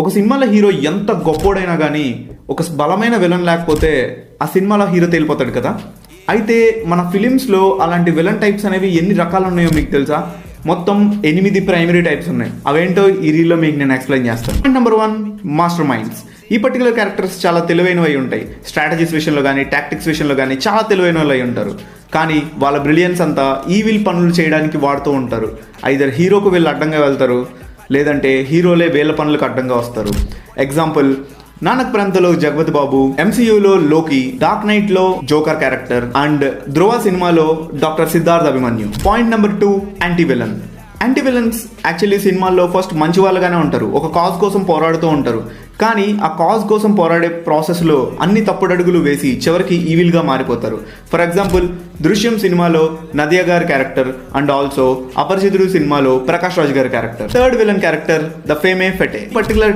ఒక సినిమాలో హీరో ఎంత గొప్పోడైనా కానీ ఒక బలమైన విలన్ లేకపోతే ఆ సినిమాలో హీరో తేలిపోతాడు కదా. అయితే మన ఫిలిమ్స్లో అలాంటి విలన్ టైప్స్ అనేవి ఎన్ని రకాలు ఉన్నాయో మీకు తెలుసా? మొత్తం 8 ప్రైమరీ టైప్స్ ఉన్నాయి. అవేంటో ఈ రీల్లో మీకు నేను ఎక్స్ప్లెయిన్ చేస్తాను. Point number 1, master minds. ఈ పర్టికులర్ క్యారెక్టర్స్ చాలా తెలివైనవి ఉంటాయి. స్ట్రాటజీస్ విషయంలో కానీ టాక్టిక్స్ విషయంలో కానీ చాలా తెలివైన వాళ్ళు అయి ఉంటారు. కానీ వాళ్ళ బ్రిలియన్స్ అంతా ఈవిల్ పనులు చేయడానికి వాడుతూ ఉంటారు. ఐదర్ హీరోకు వీళ్ళు అడ్డంగా వెళ్తారు, లేదంటే హీరోలే వీళ్ళ పనులకు అడ్డంగా వస్తారు. ఎగ్జాంపుల్, నానక్ ప్రాంతంలో జగపతి బాబు, ఎంసీయూలో లోకి, డార్క్ నైట్ లో జోకర్ క్యారెక్టర్ అండ్ ధ్రువ సినిమాలో doctor Siddharth Abhimanyu. Point number 2, anti villain. Anti villains actually సినిమాల్లో ఫస్ట్ మంచి వాళ్ళగానే ఉంటారు, ఒక కాజ్ కోసం పోరాడుతూ ఉంటారు. కానీ ఆ కాజ్ కోసం పోరాడే ప్రాసెస్లో అన్ని తప్పుడడుగులు వేసి చివరికి ఈవిల్గా మారిపోతారు. ఫర్ ఎగ్జాంపుల్, దృశ్యం సినిమాలో నదియా గారి క్యారెక్టర్ అండ్ ఆల్సో అపరిచితుడు సినిమాలో ప్రకాష్ రాజ్ గారి character. Third villain character the femme fatale. Particular